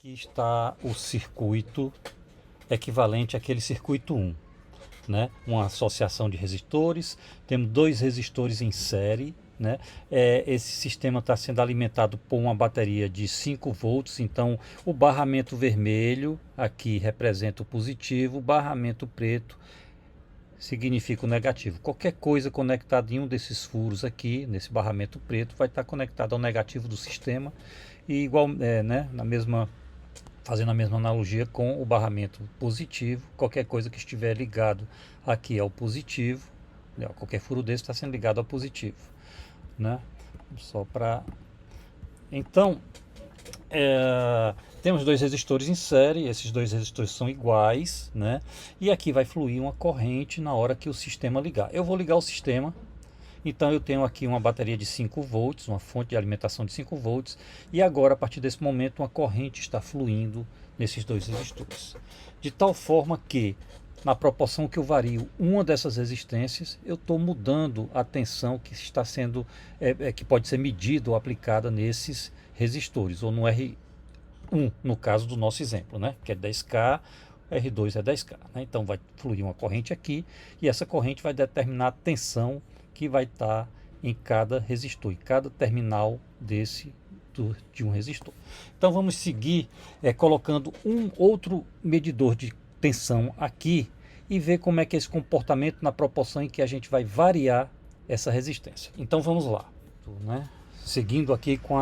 Aqui está o circuito equivalente àquele circuito 1, né? Uma associação de resistores, temos dois resistores em série, né? Esse sistema está sendo alimentado por uma bateria de 5 volts, então o barramento vermelho aqui representa o positivo, o barramento preto significa o negativo. Qualquer coisa conectada em um desses furos aqui, nesse barramento preto, vai estar conectado ao negativo do sistema e igual, né, fazendo a mesma analogia com o barramento positivo, qualquer coisa que estiver ligado aqui ao positivo, né, qualquer furo desse está sendo ligado ao positivo, né? Só para... Então, temos dois resistores em série, esses dois resistores são iguais, né? E aqui vai fluir uma corrente na hora que o sistema ligar. Eu vou ligar o sistema. Então eu tenho aqui uma bateria de 5 volts, uma fonte de alimentação de 5 volts, e agora a partir desse momento uma corrente está fluindo nesses dois resistores. De tal forma que, na proporção que eu vario uma dessas resistências, eu estou mudando a tensão que está sendo, que pode ser medida ou aplicada nesses resistores, ou no R1, no caso do nosso exemplo, né? Que é 10K, R2 é 10K. Né? Então vai fluir uma corrente aqui, e essa corrente vai determinar a tensão que vai estar em cada resistor, em cada terminal de um resistor. Então vamos seguir colocando um outro medidor de tensão aqui e ver como é que é esse comportamento na proporção em que a gente vai variar essa resistência. Então vamos lá, né? Seguindo aqui com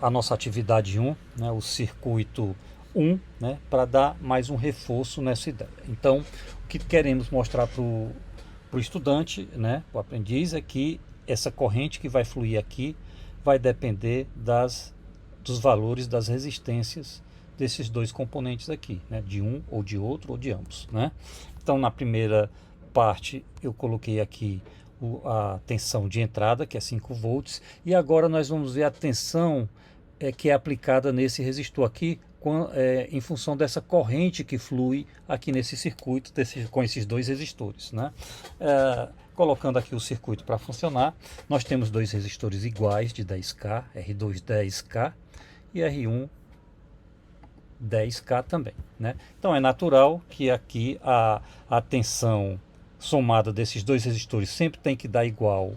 a nossa atividade 1, né? O circuito 1, né? Para dar mais um reforço nessa ideia. Então o que queremos mostrar para o estudante, né, o aprendiz, é que essa corrente que vai fluir aqui vai depender dos valores das resistências desses dois componentes aqui, né, de um ou de outro ou de ambos, né? Então na primeira parte eu coloquei aqui a tensão de entrada, que é 5 volts, e agora nós vamos ver a tensão que é aplicada nesse resistor aqui, em função dessa corrente que flui aqui nesse circuito com esses dois resistores, né? Colocando aqui o circuito para funcionar, nós temos dois resistores iguais de 10K, R2 10K e R1 10K também, né? Então é natural que aqui a tensão somada desses dois resistores sempre tem que dar igual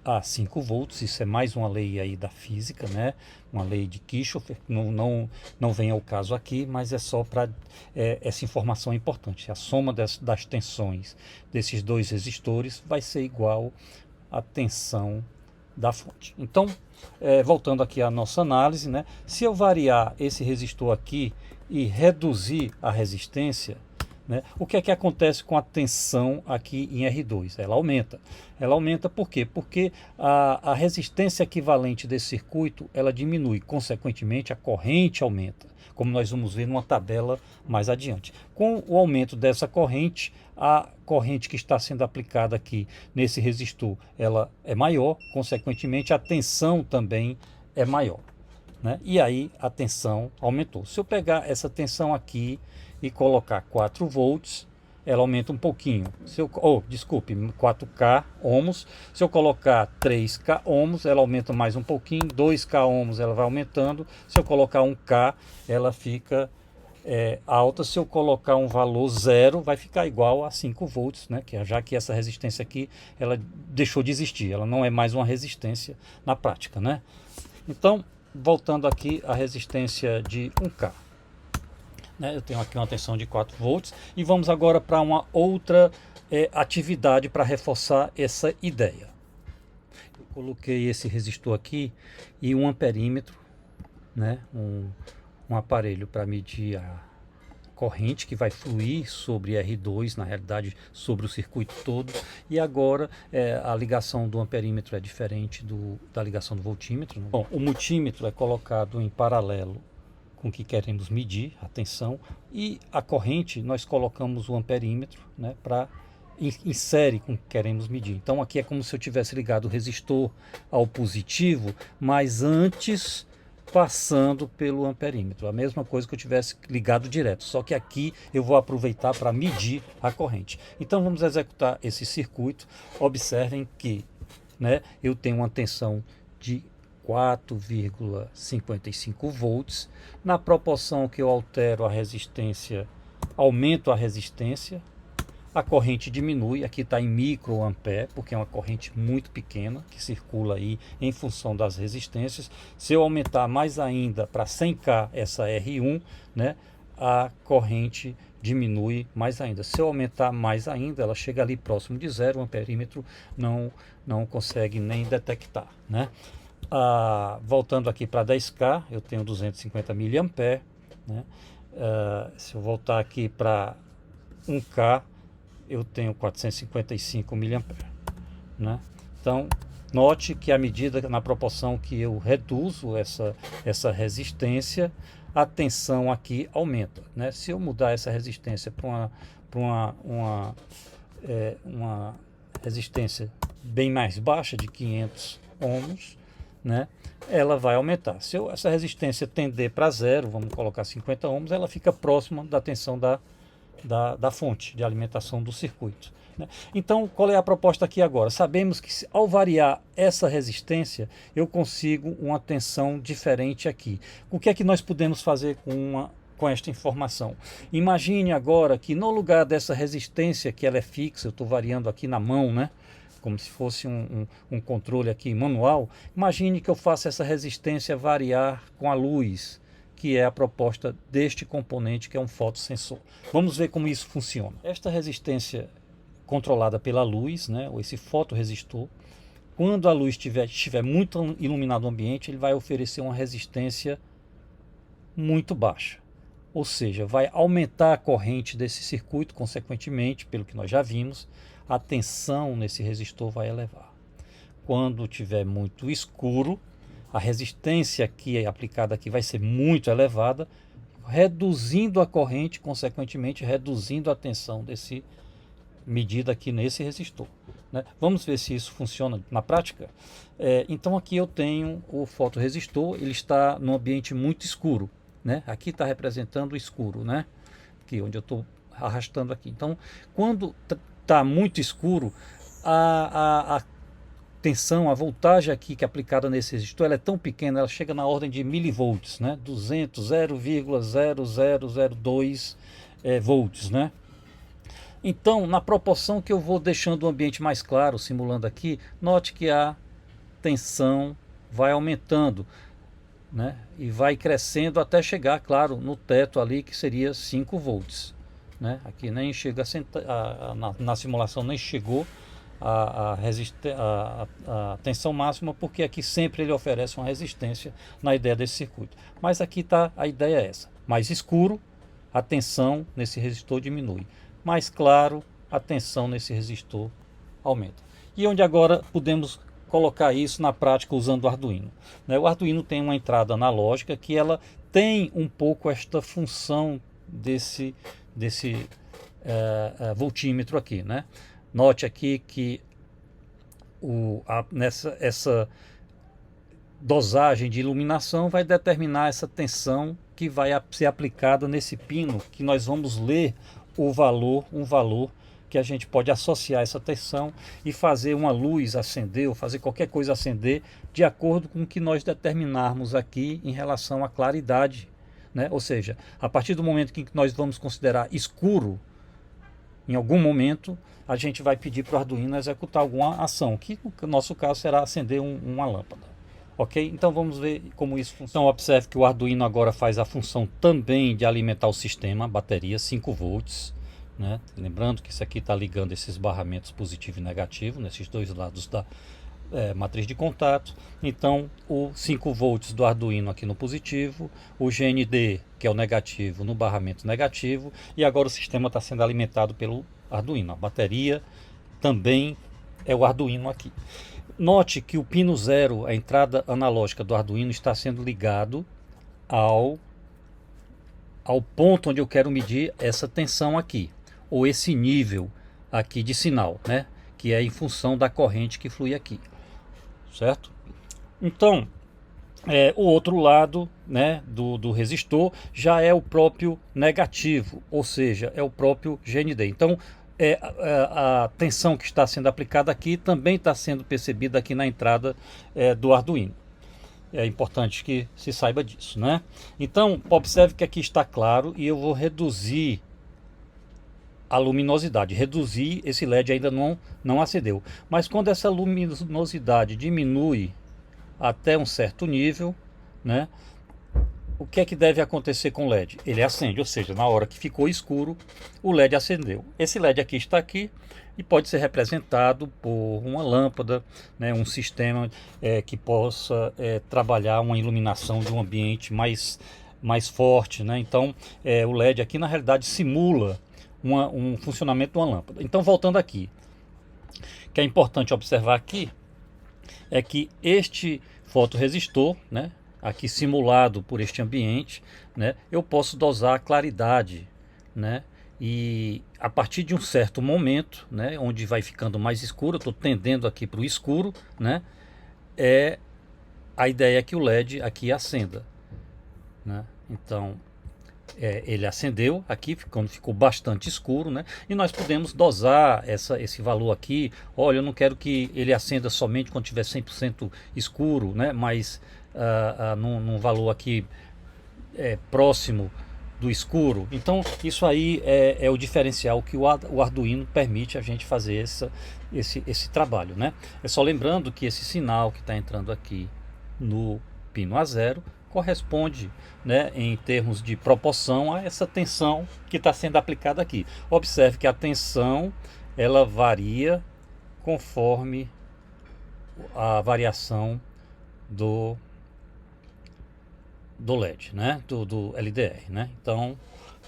a 5 volts, isso é mais uma lei aí da física, né? Uma lei de Kirchhoff, não vem ao caso aqui, mas é só para essa informação é importante. A soma das tensões desses dois resistores vai ser igual à tensão da fonte. Então, voltando aqui à nossa análise, né? Se eu variar esse resistor aqui e reduzir a resistência, né? O que é que acontece com a tensão aqui em R2? Ela aumenta. Ela aumenta por quê? Porque a resistência equivalente desse circuito ela diminui, consequentemente a corrente aumenta, como nós vamos ver numa tabela mais adiante. Com o aumento dessa corrente, a corrente que está sendo aplicada aqui nesse resistor ela é maior, consequentemente a tensão também é maior, né? E aí a tensão aumentou. Se eu pegar essa tensão aqui e colocar 4 volts, ela aumenta um pouquinho. Desculpe, 4K ohms. Se eu colocar 3K ohms, ela aumenta mais um pouquinho. 2K ohms, ela vai aumentando. Se eu colocar 1K, ela fica alta. Se eu colocar um valor zero, vai ficar igual a 5 volts, né? Já que essa resistência aqui, ela deixou de existir. Ela não é mais uma resistência na prática, né? Então, voltando aqui à resistência de 1K. Eu tenho aqui uma tensão de 4 volts e vamos agora para uma outra atividade para reforçar essa ideia. Eu coloquei esse resistor aqui e um amperímetro, né? Um aparelho para medir a corrente que vai fluir sobre R2, na realidade sobre o circuito todo, e agora a ligação do amperímetro é diferente da ligação do voltímetro, né? Bom, o multímetro é colocado em paralelo com que queremos medir a tensão, e a corrente nós colocamos o amperímetro, né, em série com o que queremos medir. Então aqui é como se eu tivesse ligado o resistor ao positivo, mas antes passando pelo amperímetro, a mesma coisa que eu tivesse ligado direto, só que aqui eu vou aproveitar para medir a corrente. Então vamos executar esse circuito. Observem que, né, eu tenho uma tensão de 4,55 volts. Na proporção que eu altero a resistência, aumento a resistência, a corrente diminui. Aqui está em microampere, porque é uma corrente muito pequena que circula aí em função das resistências. Se eu aumentar mais ainda para 100K essa R1, né, a corrente diminui mais ainda. Se eu aumentar mais ainda, ela chega ali próximo de zero, o amperímetro não consegue nem detectar, né? Voltando aqui para 10K, eu tenho 250 mA, né? Se eu voltar aqui para 1K, eu tenho 455 mA, né? Então, note que à medida, na proporção que eu reduzo essa resistência, a tensão aqui aumenta, né? Se eu mudar essa resistência para uma resistência bem mais baixa, de 500 ohms, né, ela vai aumentar. Se essa resistência tender para zero, vamos colocar 50 ohms, ela fica próxima da tensão da fonte de alimentação do circuito, né? Então, qual é a proposta aqui agora? Sabemos que ao variar essa resistência, eu consigo uma tensão diferente aqui. O que é que nós podemos fazer com esta informação? Imagine agora que no lugar dessa resistência, que ela é fixa, eu estou variando aqui na mão, né, como se fosse um controle aqui manual, imagine que eu faça essa resistência variar com a luz, que é a proposta deste componente, que é um fotossensor. Vamos ver como isso funciona. Esta resistência controlada pela luz, né, ou esse fotoresistor, quando a luz estiver muito iluminado o ambiente, ele vai oferecer uma resistência muito baixa. Ou seja, vai aumentar a corrente desse circuito, consequentemente, pelo que nós já vimos, a tensão nesse resistor vai elevar. Quando estiver muito escuro, a resistência aqui aplicada aqui vai ser muito elevada, reduzindo a corrente, consequentemente reduzindo a tensão medida aqui nesse resistor, né? Vamos ver se isso funciona na prática. Então aqui eu tenho o fotoresistor, ele está num ambiente muito escuro, né? Aqui está representando o escuro, né? Aqui onde eu estou arrastando aqui. Então, quando está muito escuro, a tensão, a voltagem aqui que é aplicada nesse resistor, ela é tão pequena, ela chega na ordem de milivolts, né? 0,0002 volts, né? Então, na proporção que eu vou deixando o ambiente mais claro, simulando aqui, note que a tensão vai aumentando, né? E vai crescendo até chegar, claro, no teto ali, que seria 5 volts, né? Aqui nem chega na simulação nem chegou a tensão máxima, porque aqui sempre ele oferece uma resistência na ideia desse circuito. Mas aqui tá, a ideia é essa: mais escuro, a tensão nesse resistor diminui; mais claro, a tensão nesse resistor aumenta. E onde agora podemos colocar isso na prática usando o Arduino, né? O Arduino tem uma entrada analógica que ela tem um pouco esta função desse voltímetro aqui, né? Note aqui que essa dosagem de iluminação vai determinar essa tensão que vai ser aplicada nesse pino, que nós vamos ler um valor que a gente pode associar essa tensão e fazer uma luz acender ou fazer qualquer coisa acender de acordo com o que nós determinarmos aqui em relação à claridade, né? Ou seja, a partir do momento que nós vamos considerar escuro, em algum momento a gente vai pedir para o Arduino executar alguma ação, que no nosso caso será acender uma lâmpada. Ok? Então vamos ver como isso funciona. Então observe que o Arduino agora faz a função também de alimentar o sistema, a bateria, 5 volts. Né? Lembrando que isso aqui está ligando esses barramentos positivo e negativo, nesses dois lados da matriz de contato. Então o 5 volts do Arduino aqui no positivo, o GND, que é o negativo, no barramento negativo, e agora o sistema está sendo alimentado pelo Arduino. A bateria também é o Arduino aqui. Note que o pino 0, a entrada analógica do Arduino, está sendo ligado ao ponto onde eu quero medir essa tensão aqui, ou esse nível aqui de sinal, né? Que é em função da corrente que flui aqui, certo? Então, o outro lado, né, do resistor já é o próprio negativo, ou seja, é o próprio GND. Então, a tensão que está sendo aplicada aqui também está sendo percebida aqui na entrada do Arduino. É importante que se saiba disso, né? Então, observe que aqui está claro e eu vou reduzir a luminosidade. Reduzir, esse LED ainda não acendeu. Mas quando essa luminosidade diminui até um certo nível, né? O que é que deve acontecer com o LED? Ele acende, ou seja, na hora que ficou escuro, o LED acendeu. Esse LED aqui está aqui e pode ser representado por uma lâmpada, né, um sistema que possa trabalhar uma iluminação de um ambiente mais forte, né? Então, o LED aqui na realidade simula um funcionamento de uma lâmpada. Então, voltando aqui, o que é importante observar aqui é que este fotoresistor, né, aqui simulado por este ambiente, né, eu posso dosar a claridade, né, e a partir de um certo momento, né, onde vai ficando mais escuro, eu estou tendendo aqui para o escuro, né, a ideia é que o LED aqui acenda, né, então ele acendeu aqui quando ficou bastante escuro, né? E nós podemos dosar esse valor aqui. Olha, eu não quero que ele acenda somente quando tiver 100% escuro, né? Mas num valor aqui próximo do escuro. Então isso aí é o diferencial que o Arduino permite a gente fazer esse trabalho, né? É só lembrando que esse sinal que está entrando aqui no pino A0 corresponde, né, em termos de proporção a essa tensão que está sendo aplicada aqui. Observe que a tensão ela varia conforme a variação do LED, né, do LDR, né? Então,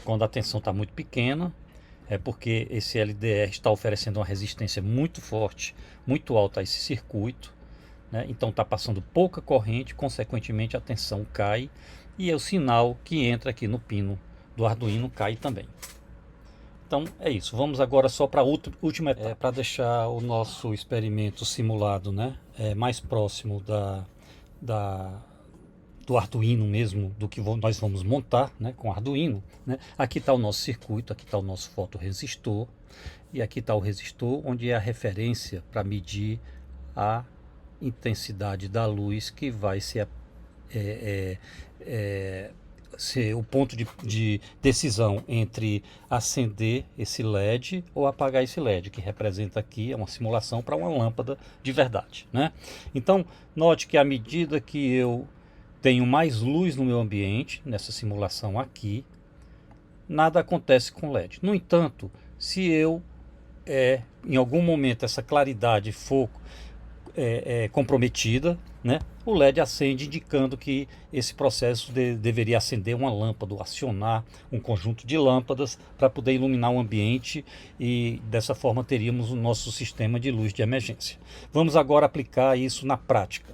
quando a tensão está muito pequena, é porque esse LDR está oferecendo uma resistência muito forte, muito alta a esse circuito, né? Então está passando pouca corrente, consequentemente a tensão cai e é o sinal que entra aqui no pino do Arduino cai também. Então é isso, vamos agora só para a última etapa, para deixar o nosso experimento simulado, né, mais próximo do Arduino mesmo, do que nós vamos montar, né, com o Arduino, né? Aqui está o nosso circuito, aqui está o nosso fotoresistor e aqui está o resistor, onde é a referência para medir a intensidade da luz que vai ser o ponto de decisão entre acender esse LED ou apagar esse LED, que representa aqui uma simulação para uma lâmpada de verdade, né? Então, note que à medida que eu tenho mais luz no meu ambiente, nessa simulação aqui, nada acontece com o LED. No entanto, se eu, em algum momento, essa claridade for comprometida, né, o LED acende, indicando que esse processo deveria acender uma lâmpada, ou acionar um conjunto de lâmpadas para poder iluminar o ambiente e dessa forma teríamos o nosso sistema de luz de emergência. Vamos agora aplicar isso na prática.